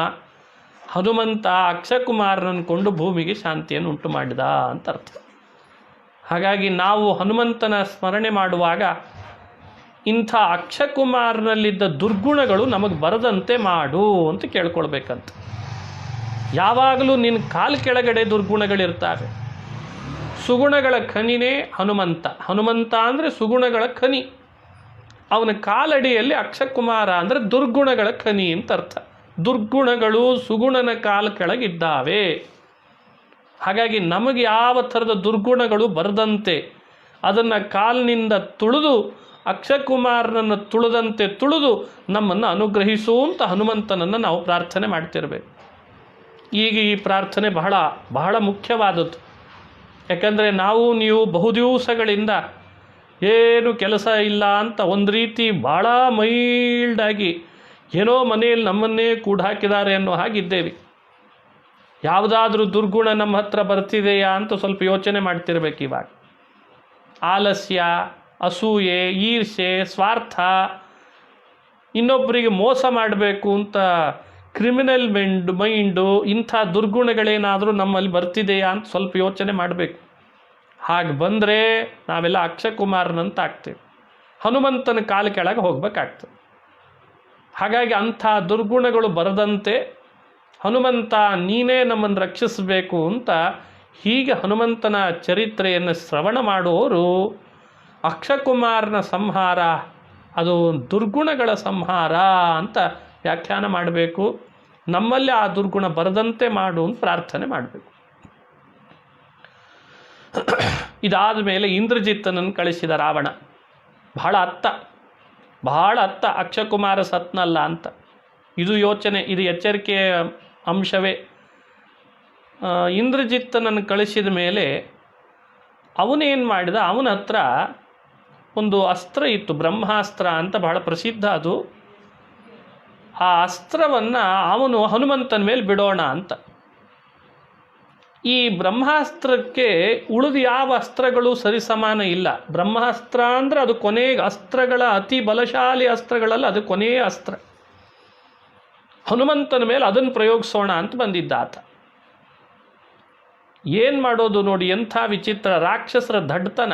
ಹನುಮಂತ ಅಕ್ಷಕುಮಾರನನ್ನು ಕೊಂಡು ಭೂಮಿಗೆ ಶಾಂತಿಯನ್ನು ಉಂಟು ಮಾಡಿದ ಅಂತ ಅರ್ಥ. ಹಾಗಾಗಿ ನಾವು ಹನುಮಂತನ ಸ್ಮರಣೆ ಮಾಡುವಾಗ ಇಂಥ ಅಕ್ಷಕುಮಾರನಲ್ಲಿದ್ದ ದುರ್ಗುಣಗಳು ನಮಗೆ ಬರದಂತೆ ಮಾಡು ಅಂತ ಕೇಳ್ಕೊಳ್ಬೇಕಂತ. ಯಾವಾಗಲೂ ನಿನ್ನ ಕಾಲು ಕೆಳಗಡೆ ದುರ್ಗುಣಗಳಿರ್ತಾವೆ. ಸುಗುಣಗಳ ಖನಿನೇ ಹನುಮಂತ. ಹನುಮಂತ ಅಂದರೆ ಸುಗುಣಗಳ ಖನಿ. ಅವನ ಕಾಲಡಿಯಲ್ಲಿ ಅಕ್ಷಕುಮಾರ ಅಂದರೆ ದುರ್ಗುಣಗಳ ಖನಿ ಅಂತ ಅರ್ಥ. ದುರ್ಗುಣಗಳು ಸುಗುಣನ ಕಾಲ ಕೆಳಗಿದ್ದಾವೆ. ಹಾಗಾಗಿ ನಮಗೆ ಯಾವ ಥರದ ದುರ್ಗುಣಗಳು ಬರದಂತೆ ಅದನ್ನು ಕಾಲಿನಿಂದ ತುಳಿದು ಅಕ್ಷಕುಮಾರನನ್ನು ತುಳಿದಂತೆ ತುಳಿದು ನಮ್ಮನ್ನು ಅನುಗ್ರಹಿಸುವಂಥ ಹನುಮಂತನನ್ನು ನಾವು ಪ್ರಾರ್ಥನೆ ಮಾಡ್ತಿರ್ಬೇಕು. ಈಗ ಈ ಪ್ರಾರ್ಥನೆ ಬಹಳ ಬಹಳ ಮುಖ್ಯವಾದದ್ದು. ಯಾಕಂದರೆ ನೀವು ಬಹುದಿವಸಗಳಿಂದ ಏನು ಕೆಲಸ ಇಲ್ಲ ಅಂತ ಒಂದು ರೀತಿ ಭಾಳ ಮೈಲ್ಡಾಗಿ ಏನೋ ಮನೆಯಲ್ಲಿ ನಮ್ಮನ್ನೇ ಕೂಡ ಹಾಕಿದ್ದಾರೆ ಅನ್ನೋ ಹಾಗಿದ್ದೇವೆ. ಯಾವುದಾದ್ರೂ ದುರ್ಗುಣ ನಮ್ಮ ಹತ್ರ ಬರ್ತಿದೆಯಾ ಅಂತ ಸ್ವಲ್ಪ ಯೋಚನೆ ಮಾಡ್ತಿರ್ಬೇಕು. ಇವಾಗ ಆಲಸ್ಯ, ಅಸೂಯೆ, ಈರ್ಷೆ, ಸ್ವಾರ್ಥ, ಇನ್ನೊಬ್ಬರಿಗೆ ಮೋಸ ಮಾಡಬೇಕು ಅಂತ ಕ್ರಿಮಿನಲ್ ಮೈಂಡು, ಇಂಥ ದುರ್ಗುಣಗಳೇನಾದರೂ ನಮ್ಮಲ್ಲಿ ಬರ್ತಿದೆಯಾ ಅಂತ ಸ್ವಲ್ಪ ಯೋಚನೆ ಮಾಡಬೇಕು. ಹಾಗೆ ಬಂದರೆ ನಾವೆಲ್ಲ ಅಕ್ಷಕುಮಾರನಂತ ಆಗ್ತೇವೆ, ಹನುಮಂತನ ಕಾಲ ಕೆಳಗೆ ಹೋಗ್ಬೇಕಾಗ್ತದೆ. ಹಾಗಾಗಿ ಅಂಥ ದುರ್ಗುಣಗಳು ಬರದಂತೆ ಹನುಮಂತ ನೀನೇ ನಮ್ಮನ್ನು ರಕ್ಷಿಸಬೇಕು ಅಂತ ಹೀಗೆ ಹನುಮಂತನ ಚರಿತ್ರೆಯನ್ನು ಶ್ರವಣ ಮಾಡುವವರು ಅಕ್ಷಕುಮಾರನ ಸಂಹಾರ ಅದು ದುರ್ಗುಣಗಳ ಸಂಹಾರ ಅಂತ ವ್ಯಾಖ್ಯಾನ ಮಾಡಬೇಕು. ನಮ್ಮಲ್ಲಿ ಆ ದುರ್ಗುಣ ಬರದಂತೆ ಮಾಡು ಅಂತ ಪ್ರಾರ್ಥನೆ ಮಾಡಬೇಕು. ಇದಾದ ಮೇಲೆ ಇಂದ್ರಜಿತ್ತನನ್ನು ಕಳಿಸಿದ ರಾವಣ. ಬಹಳ ಅತ್ತ ಅಕ್ಷಕುಮಾರ ಸತ್ನಲ್ಲ ಅಂತ. ಇದು ಯೋಚನೆ, ಇದು ಎಚ್ಚರಿಕೆಯ ಅಂಶವೇ. ಇಂದ್ರಜಿತ್ತನನ್ನು ಕಳಿಸಿದ ಮೇಲೆ ಅವನೇನು ಮಾಡಿದ, ಅವನ ಹತ್ರ ಒಂದು ಅಸ್ತ್ರ ಇತ್ತು, ಬ್ರಹ್ಮಾಸ್ತ್ರ ಅಂತ ಬಹಳ ಪ್ರಸಿದ್ಧ ಅದು. ಆ ಅಸ್ತ್ರವನ್ನು ಅವನು ಹನುಮಂತನ ಮೇಲೆ ಬಿಡೋಣ ಅಂತ. ಈ ಬ್ರಹ್ಮಾಸ್ತ್ರಕ್ಕೆ ಉಳಿದ ಯಾವ ಅಸ್ತ್ರಗಳು ಸರಿಸಮಾನ ಇಲ್ಲ. ಬ್ರಹ್ಮಾಸ್ತ್ರ ಅಂದರೆ ಅದು ಕೊನೆಗೆ ಅಸ್ತ್ರಗಳ ಅತಿ ಬಲಶಾಲಿ ಅಸ್ತ್ರಗಳಲ್ಲ, ಅದು ಕೊನೆಯ ಅಸ್ತ್ರ. ಹನುಮಂತನ ಮೇಲೆ ಅದನ್ನು ಪ್ರಯೋಗಿಸೋಣ ಅಂತ ಬಂದಿದ್ದ ಆತ. ಏನು ಮಾಡೋದು ನೋಡಿ, ಎಂಥ ವಿಚಿತ್ರ ರಾಕ್ಷಸರ ದಡ್ತನ.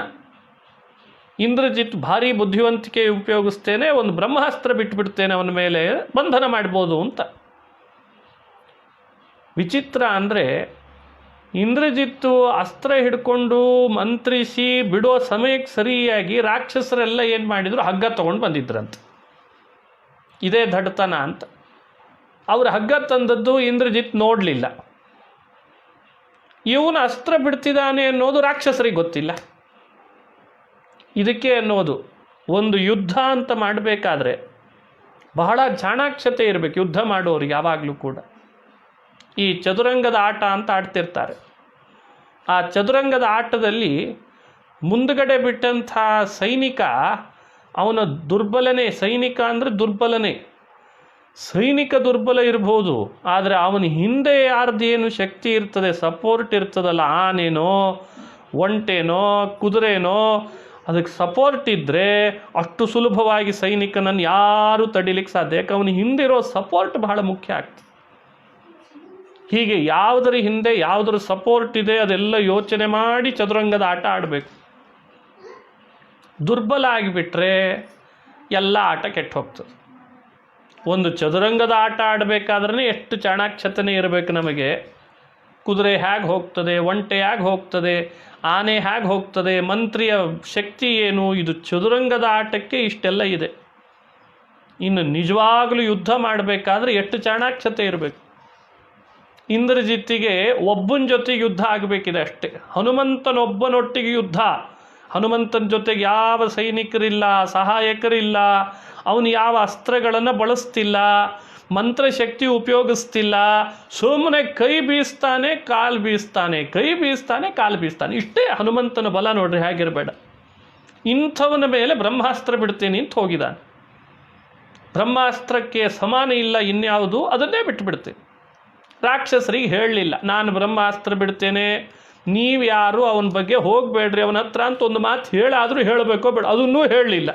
ಇಂದ್ರಜಿತ್ ಭಾರಿ ಬುದ್ಧಿವಂತಿಕೆ ಉಪಯೋಗಿಸ್ತೇನೆ, ಒಂದು ಬ್ರಹ್ಮಾಸ್ತ್ರ ಬಿಟ್ಟುಬಿಡ್ತೇನೆ, ಅವನ ಮೇಲೆ ಬಂಧನ ಮಾಡ್ಬೋದು ಅಂತ. ವಿಚಿತ್ರ ಅಂದರೆ ಇಂದ್ರಜಿತ್ತು ಅಸ್ತ್ರ ಹಿಡ್ಕೊಂಡು ಮಂತ್ರಿಸಿ ಬಿಡೋ ಸಮಯಕ್ಕೆ ಸರಿಯಾಗಿ ರಾಕ್ಷಸರೆಲ್ಲ ಏನು ಮಾಡಿದ್ರು, ಹಗ್ಗ ತೊಗೊಂಡು ಬಂದಿದ್ರಂತೆ. ಇದೇ ದಡ್ತನ ಅಂತ. ಅವ್ರು ಹಗ್ಗ ತಂದದ್ದು ಇಂದ್ರಜಿತ್ ನೋಡಲಿಲ್ಲ. ಇವನು ಅಸ್ತ್ರ ಬಿಡ್ತಿದ್ದಾನೆ ಅನ್ನೋದು ರಾಕ್ಷಸರಿಗೆ ಗೊತ್ತಿಲ್ಲ. ಇದಕ್ಕೆ ಅನ್ನೋದು ಒಂದು ಯುದ್ಧ ಅಂತ ಮಾಡಬೇಕಾದ್ರೆ ಬಹಳ ಚಾಣಾಕ್ಷತೆ ಇರಬೇಕು ಯುದ್ಧ ಮಾಡೋರು ಯಾವಾಗಲೂ ಕೂಡ. ಈ ಚದುರಂಗದ ಆಟ ಅಂತ ಆಡ್ತಿರ್ತಾರೆ. ಆ ಚದುರಂಗದ ಆಟದಲ್ಲಿ ಮುಂದುಗಡೆ ಬಿಟ್ಟಂಥ ಸೈನಿಕ ಅವನ ದುರ್ಬಲನೇ. ಸೈನಿಕ ಅಂದರೆ ದುರ್ಬಲನೇ. ಸೈನಿಕ ದುರ್ಬಲ ಇರ್ಬೋದು, ಆದರೆ ಅವನ ಹಿಂದೆ ಯಾರ್ದೇನು ಶಕ್ತಿ ಇರ್ತದೆ, ಸಪೋರ್ಟ್ ಇರ್ತದಲ್ಲ, ಆನೆನೋ ಒಂಟೆನೋ ಕುದುರೆನೋ, ಅದಕ್ಕೆ ಸಪೋರ್ಟ್ ಇದ್ದರೆ ಅಷ್ಟು ಸುಲಭವಾಗಿ ಸೈನಿಕನನ್ನು ಯಾರೂ ತಡಿಲಿಕ್ಕೆ ಸಾಧ್ಯ. ಯಾಕೆ ಅವನ ಹಿಂದಿರೋ ಸಪೋರ್ಟ್ ಬಹಳ ಮುಖ್ಯ ಆಗ್ತದೆ. ಹೀಗೆ ಯಾವುದರ ಹಿಂದೆ ಯಾವುದರ ಸಪೋರ್ಟ್ ಇದೆ ಅದೆಲ್ಲ ಯೋಚನೆ ಮಾಡಿ ಚದುರಂಗದ ಆಟ ಆಡಬೇಕು. ದುರ್ಬಲ ಆಗಿಬಿಟ್ರೆ ಎಲ್ಲ ಆಟ ಕೆಟ್ಟು ಹೋಗ್ತದೆ. ಒಂದು ಚದುರಂಗದ ಆಟ ಆಡಬೇಕಾದ್ರೆ ಎಷ್ಟು ಚಾಣಾಕ್ಷತನೇ ಇರಬೇಕು ನಮಗೆ. ಕುದುರೆ ಹೇಗೆ ಹೋಗ್ತದೆ, ಒಂಟೆ ಹೇಗೆ ಹೋಗ್ತದೆ, ಆನೆ ಹೇಗೆ ಹೋಗ್ತದೆ, ಮಂತ್ರಿಯ ಶಕ್ತಿ ಏನು, ಇದು ಚದುರಂಗದ ಆಟಕ್ಕೆ ಇಷ್ಟೆಲ್ಲ ಇದೆ. ಇನ್ನು ನಿಜವಾಗಲೂ ಯುದ್ಧ ಮಾಡಬೇಕಾದ್ರೆ ಎಷ್ಟು ಚಾಣಾಕ್ಷತೆ ಇರಬೇಕು. ಇಂದ್ರಜಿತ್ತಿಗೆ ಒಬ್ಬನ ಜೊತೆಗೆ ಯುದ್ಧ ಆಗಬೇಕಿದೆ ಅಷ್ಟೇ. ಹನುಮಂತನೊಬ್ಬನೊಟ್ಟಿಗೆ ಯುದ್ಧ. ಹನುಮಂತನ ಜೊತೆಗೆ ಯಾವ ಸೈನಿಕರಿಲ್ಲ, ಸಹಾಯಕರಿಲ್ಲ, ಅವನು ಯಾವ ಅಸ್ತ್ರಗಳನ್ನು ಬಳಸ್ತಿಲ್ಲ, ಮಂತ್ರಶಕ್ತಿ ಉಪಯೋಗಿಸ್ತಿಲ್ಲ, ಸುಮ್ಮನೆ ಕೈ ಬೀಸ್ತಾನೆ ಕಾಲು ಬೀಸ್ತಾನೆ, ಕೈ ಬೀಸ್ತಾನೆ ಕಾಲು ಬೀಸ್ತಾನೆ. ಇಷ್ಟೇ ಹನುಮಂತನ ಬಲ ನೋಡ್ರಿ, ಹೇಗಿರಬೇಡ. ಇಂಥವನ ಮೇಲೆ ಬ್ರಹ್ಮಾಸ್ತ್ರ ಬಿಡ್ತೀನಿ ಅಂತ ಹೋಗಿದ್ದಾನೆ. ಬ್ರಹ್ಮಾಸ್ತ್ರಕ್ಕೆ ಸಮಾನ ಇಲ್ಲ ಇನ್ಯಾವುದು, ಅದನ್ನೇ ಬಿಟ್ಟುಬಿಡ್ತೀನಿ. ರಾಕ್ಷಸರಿಗೆ ಹೇಳಲಿಲ್ಲ, ನಾನು ಬ್ರಹ್ಮಾಸ್ತ್ರ ಬಿಡ್ತೇನೆ, ನೀವು ಯಾರು ಅವನ ಬಗ್ಗೆ ಹೋಗಬೇಡ್ರಿ ಅವನ ಹತ್ರ ಅಂತ ಒಂದು ಮಾತು ಹೇಳಾದರೂ ಹೇಳಬೇಕೋ ಬೇಡ, ಅದನ್ನೂ ಹೇಳಲಿಲ್ಲ.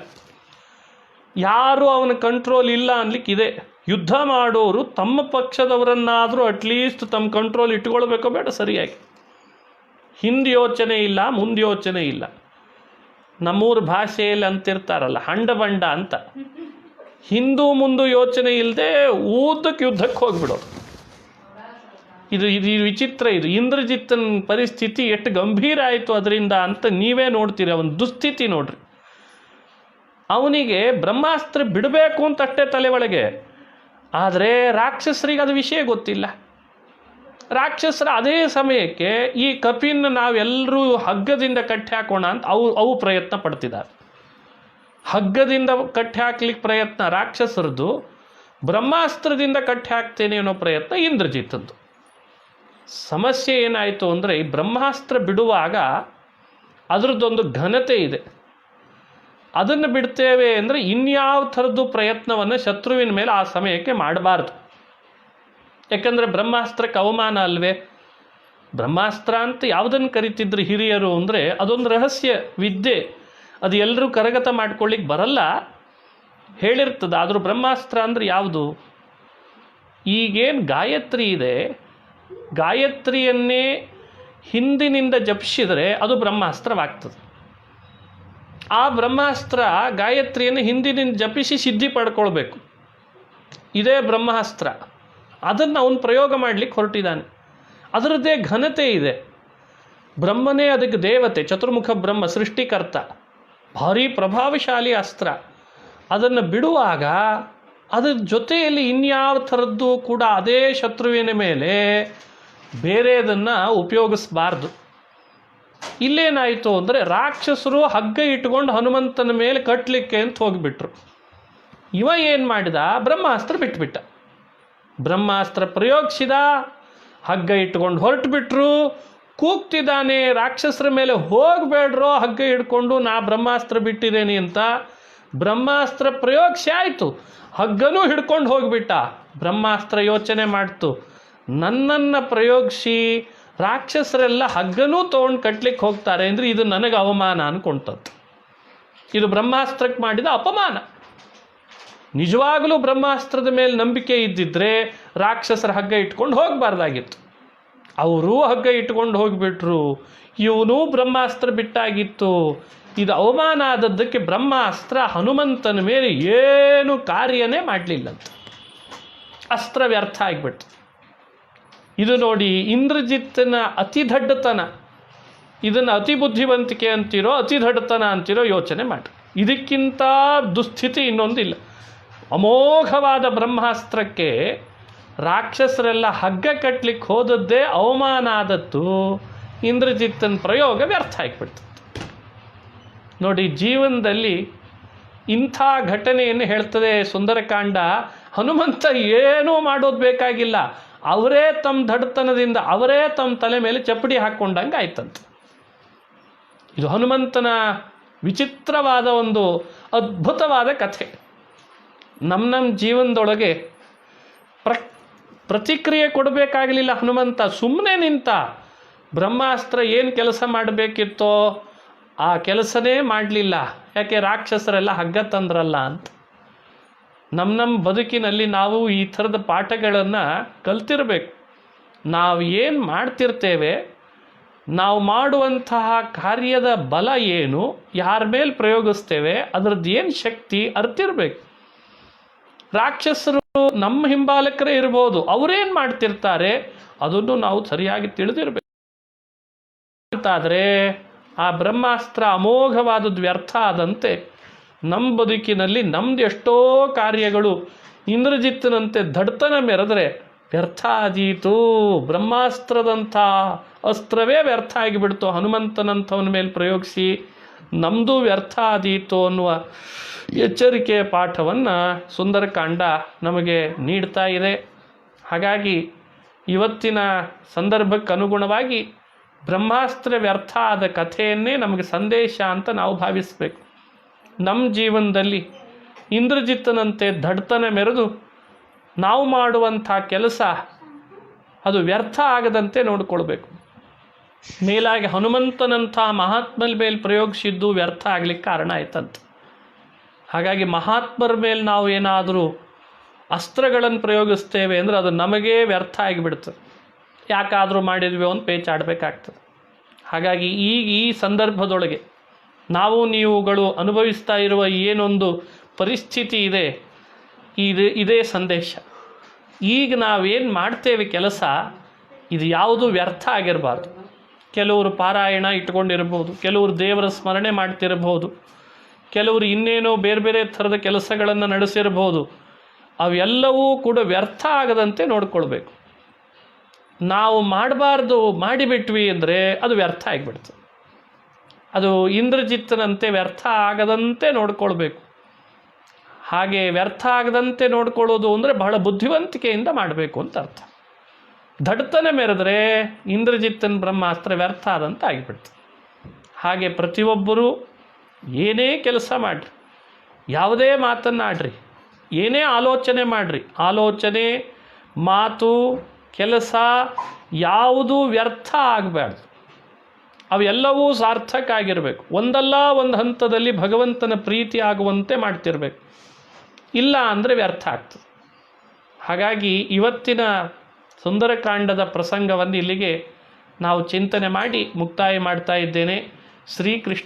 ಯಾರು ಅವನ ಕಂಟ್ರೋಲ್ ಇಲ್ಲ ಅನ್ಲಿಕ್ಕಿದೆ. ಯುದ್ಧ ಮಾಡೋರು ತಮ್ಮ ಪಕ್ಷದವರನ್ನಾದರೂ ಅಟ್ಲೀಸ್ಟ್ ತಮ್ಮ ಕಂಟ್ರೋಲ್ ಇಟ್ಕೊಳ್ಬೇಕೋ ಬೇಡ ಸರಿಯಾಗಿ. ಹಿಂದೆ ಯೋಚನೆ ಇಲ್ಲ, ಮುಂದೆ ಯೋಚನೆ ಇಲ್ಲ. ನಮ್ಮೂರ ಭಾಷೆಯಲ್ಲಿ ಅಂತಿರ್ತಾರಲ್ಲ, ಹಂಡ ಬಂಡ ಅಂತ. ಹಿಂದೂ ಮುಂದೆ ಯೋಚನೆ ಇಲ್ಲದೆ ಊದಕ್ಕೆ ಯುದ್ಧಕ್ಕೆ ಹೋಗ್ಬಿಡೋದು. ಇದು ವಿಚಿತ್ರ. ಇದು ಇಂದ್ರಜಿತ್ತನ ಪರಿಸ್ಥಿತಿ ಎಷ್ಟು ಗಂಭೀರ ಆಯಿತು ಅದರಿಂದ ಅಂತ ನೀವೇ ನೋಡ್ತೀರಿ. ಅವನ ದುಸ್ಥಿತಿ ನೋಡ್ರಿ. ಅವನಿಗೆ ಬ್ರಹ್ಮಾಸ್ತ್ರ ಬಿಡಬೇಕು ಅಂತಷ್ಟೇ ತಲೆ ಒಳಗೆ, ಆದರೆ ರಾಕ್ಷಸರಿಗೆ ಅದು ವಿಷಯ ಗೊತ್ತಿಲ್ಲ. ರಾಕ್ಷಸರ ಅದೇ ಸಮಯಕ್ಕೆ ಈ ಕಪಿನ ನಾವೆಲ್ಲರೂ ಹಗ್ಗದಿಂದ ಕಟ್ಟಿ ಹಾಕೋಣ ಅಂತ ಅವು ಪ್ರಯತ್ನ ಪಡ್ತಿದ್ದಾರೆ. ಹಗ್ಗದಿಂದ ಕಟ್ಟಿ ಹಾಕ್ಲಿಕ್ಕೆ ಪ್ರಯತ್ನ ರಾಕ್ಷಸರದ್ದು, ಬ್ರಹ್ಮಾಸ್ತ್ರದಿಂದ ಕಟ್ಟಿ ಹಾಕ್ತೇನೆ ಅನ್ನೋ ಪ್ರಯತ್ನ ಇಂದ್ರಜಿತ್ತದ್ದು. ಸಮಸ್ಯೆ ಏನಾಯಿತು ಅಂದರೆ, ಈ ಬ್ರಹ್ಮಾಸ್ತ್ರ ಬಿಡುವಾಗ ಅದರದ್ದೊಂದು ಘನತೆ ಇದೆ. ಅದನ್ನು ಬಿಡ್ತೇವೆ ಅಂದರೆ ಇನ್ಯಾವ ಥರದ್ದು ಪ್ರಯತ್ನವನ್ನು ಶತ್ರುವಿನ ಮೇಲೆ ಆ ಸಮಯಕ್ಕೆ ಮಾಡಬಾರ್ದು. ಯಾಕಂದರೆ ಬ್ರಹ್ಮಾಸ್ತ್ರಕ್ಕೆ ಅವಮಾನ ಅಲ್ವೇ. ಬ್ರಹ್ಮಾಸ್ತ್ರ ಅಂತ ಯಾವುದನ್ನು ಕರಿತಿದ್ರು ಹಿರಿಯರು ಅಂದರೆ, ಅದೊಂದು ರಹಸ್ಯ ವಿದ್ಯೆ, ಅದು ಎಲ್ಲರೂ ಕರಗತ ಮಾಡ್ಕೊಳ್ಳಿಕ್ಕೆ ಬರಲ್ಲ, ಹೇಳಿರ್ತದೆ. ಆದರೂ ಬ್ರಹ್ಮಾಸ್ತ್ರ ಅಂದರೆ ಯಾವುದು? ಈಗೇನು ಗಾಯತ್ರಿ ಇದೆ, ಗಾಯತ್ರಿಯನ್ನೇ ಹಿಂದಿನಿಂದ ಜಪಿಸಿದರೆ ಅದು ಬ್ರಹ್ಮಾಸ್ತ್ರವಾಗ್ತದೆ. ಆ ಬ್ರಹ್ಮಾಸ್ತ್ರ ಗಾಯತ್ರಿಯನ್ನು ಹಿಂದಿನಿಂದ ಜಪಿಸಿ ಸಿದ್ಧಿ ಪಡ್ಕೊಳ್ಬೇಕು. ಇದೇ ಬ್ರಹ್ಮಾಸ್ತ್ರ. ಅದನ್ನು ಅವನು ಪ್ರಯೋಗ ಮಾಡಲಿಕ್ಕೆ ಹೊರಟಿದ್ದಾನೆ. ಅದರದ್ದೇ ಘನತೆ ಇದೆ. ಬ್ರಹ್ಮನೇ ಅದಕ್ಕೆ ದೇವತೆ, ಚತುರ್ಮುಖ ಬ್ರಹ್ಮ ಸೃಷ್ಟಿಕರ್ತ, ಭಾರೀ ಪ್ರಭಾವಶಾಲಿ ಅಸ್ತ್ರ. ಅದನ್ನು ಬಿಡುವಾಗ ಅದರ ಜೊತೆಯಲ್ಲಿ ಇನ್ಯಾವ ಥರದ್ದು ಕೂಡ ಅದೇ ಶತ್ರುವಿನ ಮೇಲೆ ಬೇರೆದನ್ನು ಉಪಯೋಗಿಸಬಾರ್ದು. ಇಲ್ಲೇನಾಯಿತು ಅಂದರೆ, ರಾಕ್ಷಸರು ಹಗ್ಗ ಇಟ್ಕೊಂಡು ಹನುಮಂತನ ಮೇಲೆ ಕಟ್ಟಲಿಕ್ಕೆ ಅಂತ ಹೋಗಿಬಿಟ್ರು. ಇವ ಏನು ಮಾಡಿದ? ಬ್ರಹ್ಮಾಸ್ತ್ರ ಬಿಟ್ಬಿಟ್ಟ. ಬ್ರಹ್ಮಾಸ್ತ್ರ ಪ್ರಯೋಗಿಸಿದ, ಹಗ್ಗ ಇಟ್ಕೊಂಡು ಹೊರಟು ಬಿಟ್ರು. ಕೂಗ್ತಿದ್ದಾನೆ ರಾಕ್ಷಸರ ಮೇಲೆ, ಹೋಗಬೇಡ್ರೋ ಹಗ್ಗ ಹಿಡ್ಕೊಂಡು, ನಾ ಬ್ರಹ್ಮಾಸ್ತ್ರ ಬಿಟ್ಟಿದ್ದೇನೆ ಅಂತ. ಬ್ರಹ್ಮಾಸ್ತ್ರ ಪ್ರಯೋಗಿಸಿ ಆಯಿತು, ಹಗ್ಗನೂ ಹಿಡ್ಕೊಂಡು ಹೋಗಿಬಿಟ್ಟ. ಬ್ರಹ್ಮಾಸ್ತ್ರ ಯೋಚನೆ ಮಾಡ್ತು, ನನ್ನನ್ನು ಪ್ರಯೋಗಿಸಿ ರಾಕ್ಷಸರೆಲ್ಲ ಹಗ್ಗನೂ ತೊಗೊಂಡು ಕಟ್ಲಿಕ್ಕೆ ಹೋಗ್ತಾರೆ ಅಂದರೆ ಇದು ನನಗೆ ಅವಮಾನ ಅಂದ್ಕೊಂತದ್ದು. ಇದು ಬ್ರಹ್ಮಾಸ್ತ್ರಕ್ಕೆ ಮಾಡಿದ ಅಪಮಾನ. ನಿಜವಾಗಲೂ ಬ್ರಹ್ಮಾಸ್ತ್ರದ ಮೇಲೆ ನಂಬಿಕೆ ಇದ್ದಿದ್ರೆ ರಾಕ್ಷಸರ ಹಗ್ಗ ಇಟ್ಕೊಂಡು ಹೋಗಬಾರ್ದಾಗಿತ್ತು. ಅವರೂ ಹಗ್ಗ ಇಟ್ಕೊಂಡು ಹೋಗಿಬಿಟ್ರು, ಇವನೂ ಬ್ರಹ್ಮಾಸ್ತ್ರ ಬಿಟ್ಟಾಗಿತ್ತು. ಇದು ಅವಮಾನ ಆದದ್ದಕ್ಕೆ ಬ್ರಹ್ಮಾಸ್ತ್ರ ಹನುಮಂತನ ಮೇಲೆ ಏನು ಕಾರ್ಯನೇ ಮಾಡಲಿಲ್ಲಂತ. ಅಸ್ತ್ರ ವ್ಯರ್ಥ ಆಗಿಬಿಟ್ಟು. ಇದು ನೋಡಿ ಇಂದ್ರಜಿತ್ತನ ಅತಿ ದಡ್ಡತನ. ಇದನ್ನು ಅತಿ ಬುದ್ಧಿವಂತಿಕೆ ಅಂತಿರೋ ಅತಿ ದಡ್ಡತನ ಅಂತಿರೋ ಯೋಚನೆ ಮಾಡಿ. ಇದಕ್ಕಿಂತ ದುಸ್ಥಿತಿ ಇನ್ನೊಂದಿಲ್ಲ. ಅಮೋಘವಾದ ಬ್ರಹ್ಮಾಸ್ತ್ರಕ್ಕೆ ರಾಕ್ಷಸರೆಲ್ಲ ಹಗ್ಗ ಕಟ್ಟಲಿಕ್ಕೆ ಹೋದದ್ದೇ ಅವಮಾನ ಆದದ್ದು. ಇಂದ್ರಜಿತ್ತನ ಪ್ರಯೋಗ ವ್ಯರ್ಥ ಆಗಿಬಿಡ್ತು. ನೋಡಿ, ಜೀವನದಲ್ಲಿ ಇಂಥ ಘಟನೆಯನ್ನು ಹೇಳ್ತದೆ ಸುಂದರಕಾಂಡ. ಹನುಮಂತ ಏನೂ ಮಾಡೋದು ಬೇಕಾಗಿಲ್ಲ, ಅವರೇ ತಮ್ಮ ದಡ್ಡತನದಿಂದ ಅವರೇ ತಮ್ಮ ತಲೆ ಮೇಲೆ ಚಪ್ಪಡಿ ಹಾಕ್ಕೊಂಡಂಗೆ ಆಯ್ತಂತ. ಇದು ಹನುಮಂತನ ವಿಚಿತ್ರವಾದ ಒಂದು ಅದ್ಭುತವಾದ ಕಥೆ. ನಮ್ಮ ಜೀವನದೊಳಗೆ ಪ್ರತಿಕ್ರಿಯೆ ಕೊಡಬೇಕಾಗಲಿಲ್ಲ ಹನುಮಂತ, ಸುಮ್ಮನೆ ನಿಂತ. ಬ್ರಹ್ಮಾಸ್ತ್ರ ಏನು ಕೆಲಸ ಮಾಡಬೇಕಿತ್ತೋ ಆ ಕೆಲಸನೇ ಮಾಡಲಿಲ್ಲ. ಯಾಕೆ? ರಾಕ್ಷಸರೆಲ್ಲ ಹಗ್ಗ ತಂದ್ರಲ್ಲ ಅಂತ. ನಮ್ಮ ಬದುಕಿನಲ್ಲಿ ನಾವು ಈ ಥರದ ಪಾಠಗಳನ್ನು ಕಲ್ತಿರಬೇಕು. ನಾವು ಏನು ಮಾಡ್ತಿರ್ತೇವೆ, ನಾವು ಮಾಡುವಂತಹ ಕಾರ್ಯದ ಬಲ ಏನು, ಯಾರ ಮೇಲೆ ಪ್ರಯೋಗಿಸ್ತೇವೆ, ಅದರದ್ದು ಏನು ಶಕ್ತಿ ಅರ್ತಿರ್ಬೇಕು. ರಾಕ್ಷಸರು ನಮ್ಮ ಹಿಂಬಾಲಕರೇ ಇರ್ಬೋದು, ಅವರೇನು ಮಾಡ್ತಿರ್ತಾರೆ ಅದನ್ನು ನಾವು ಸರಿಯಾಗಿ ತಿಳಿದಿರಬೇಕು. ಅಂತಾದರೆ ಆ ಬ್ರಹ್ಮಾಸ್ತ್ರ ಅಮೋಘವಾದದ್ದು ವ್ಯರ್ಥ ಆದಂತೆ ನಮ್ಮ ಬದುಕಿನಲ್ಲಿ ನಮ್ದು ಎಷ್ಟೋ ಕಾರ್ಯಗಳು ಇಂದ್ರಜಿತ್ತನಂತೆ ದಡ್ತನ ಮೆರೆದರೆ ವ್ಯರ್ಥ ಆದೀತು. ಬ್ರಹ್ಮಾಸ್ತ್ರದಂಥ ಅಸ್ತ್ರವೇ ವ್ಯರ್ಥ ಆಗಿಬಿಡ್ತು ಹನುಮಂತನಂಥವನ ಮೇಲೆ ಪ್ರಯೋಗಿಸಿ. ನಮ್ಮದು ವ್ಯರ್ಥ ಆದೀತು ಅನ್ನುವ ಎಚ್ಚರಿಕೆಯ ಪಾಠವನ್ನು ಸುಂದರಕಾಂಡ ನಮಗೆ ನೀಡ್ತಾ ಇದೆ. ಹಾಗಾಗಿ ಇವತ್ತಿನ ಸಂದರ್ಭಕ್ಕೆ ಅನುಗುಣವಾಗಿ ಬ್ರಹ್ಮಾಸ್ತ್ರ ವ್ಯರ್ಥ ಆದ ಕಥೆಯನ್ನೇ ನಮಗೆ ಸಂದೇಶ ಅಂತ ನಾವು ಭಾವಿಸಬೇಕು. ನಮ್ಮ ಜೀವನದಲ್ಲಿ ಇಂದ್ರಜಿತ್ತನಂತೆ ದಡ್ತನ ಮೆರೆದು ನಾವು ಮಾಡುವಂಥ ಕೆಲಸ ಅದು ವ್ಯರ್ಥ ಆಗದಂತೆ ನೋಡಿಕೊಳ್ಬೇಕು. ಮೇಲಾಗಿ ಹನುಮಂತನಂಥ ಮಹಾತ್ಮನ ಮೇಲೆ ಪ್ರಯೋಗಿಸಿದ್ದು ವ್ಯರ್ಥ ಆಗಲಿಕ್ಕೆ ಕಾರಣ ಆಯ್ತಂತೆ. ಹಾಗಾಗಿ ಮಹಾತ್ಮರ ಮೇಲೆ ನಾವು ಏನಾದರೂ ಅಸ್ತ್ರಗಳನ್ನು ಪ್ರಯೋಗಿಸ್ತೇವೆ ಅಂದರೆ ಅದು ನಮಗೇ ವ್ಯರ್ಥ ಆಗಿಬಿಡ್ತದೆ. ಯಾಕಾದರೂ ಮಾಡಿದ್ವಿ ಅಂತ ಪೇಚಾಡಬೇಕಾಗ್ತದೆ. ಹಾಗಾಗಿ ಈಗ ಈ ಸಂದರ್ಭದೊಳಗೆ ನಾವು ನೀವುಗಳು ಅನುಭವಿಸ್ತಾ ಇರುವ ಏನೊಂದು ಪರಿಸ್ಥಿತಿ ಇದೆ, ಇದೇ ಸಂದೇಶ. ಈಗ ನಾವೇನು ಮಾಡ್ತೇವೆ ಕೆಲಸ, ಇದು ಯಾವುದು ವ್ಯರ್ಥ ಆಗಿರಬಾರ್ದು. ಕೆಲವರು ಪಾರಾಯಣ ಇಟ್ಕೊಂಡಿರ್ಬೋದು, ಕೆಲವರು ದೇವರ ಸ್ಮರಣೆ ಮಾಡ್ತಿರ್ಬೋದು, ಕೆಲವರು ಇನ್ನೇನೋ ಬೇರೆ ಬೇರೆ ಥರದ ಕೆಲಸಗಳನ್ನು ನಡೆಸಿರ್ಬೋದು. ಅವೆಲ್ಲವೂ ಕೂಡ ವ್ಯರ್ಥ ಆಗದಂತೆ ನೋಡ್ಕೊಳ್ಬೇಕು. ನಾವು ಮಾಡಬಾರ್ದು ಮಾಡಿಬಿಟ್ವಿ ಅಂದರೆ ಅದು ವ್ಯರ್ಥ ಆಗಿಬಿಡ್ತದೆ. ಅದು ಇಂದ್ರಜಿತ್ತನಂತೆ ವ್ಯರ್ಥ ಆಗದಂತೆ ನೋಡ್ಕೊಳ್ಬೇಕು. ಹಾಗೆ ವ್ಯರ್ಥ ಆಗದಂತೆ ನೋಡ್ಕೊಳ್ಳೋದು ಅಂದರೆ ಬಹಳ ಬುದ್ಧಿವಂತಿಕೆಯಿಂದ ಮಾಡಬೇಕು ಅಂತ ಅರ್ಥ. ದಡ್ತನ ಮೆರೆದರೆ ಇಂದ್ರಜಿತ್ತನ ಬ್ರಹ್ಮಾಸ್ತ್ರ ವ್ಯರ್ಥ ಆದಂತೆ ಆಗಿಬಿಡ್ತದೆ. ಹಾಗೆ ಪ್ರತಿಯೊಬ್ಬರೂ ಏನೇ ಕೆಲಸ ಮಾಡಿರಿ, ಯಾವುದೇ ಮಾತನ್ನಾಡ್ರಿ, ಏನೇ ಆಲೋಚನೆ ಮಾಡಿರಿ, ಆಲೋಚನೆ, ಮಾತು, ಕೆಲಸ ಯಾವುದೂ ವ್ಯರ್ಥ ಆಗಬಾರ್ದು. ಅವೆಲ್ಲವೂ ಸಾರ್ಥಕ ಆಗಿರಬೇಕು. ಒಂದಲ್ಲ ಒಂದು ಹಂತದಲ್ಲಿ ಭಗವಂತನ ಪ್ರೀತಿ ಆಗುವಂತೆ ಮಾಡ್ತಿರ್ಬೇಕು. ಇಲ್ಲ ಅಂದರೆ ವ್ಯರ್ಥ ಆಗ್ತದೆ. ಹಾಗಾಗಿ ಇವತ್ತಿನ ಸುಂದರಕಾಂಡದ ಪ್ರಸಂಗವನ್ನು ಇಲ್ಲಿಗೆ ನಾವು ಚಿಂತನೆ ಮಾಡಿ ಮುಕ್ತಾಯ ಮಾಡ್ತಾ ಇದ್ದೇನೆ. ಶ್ರೀಕೃಷ್ಣ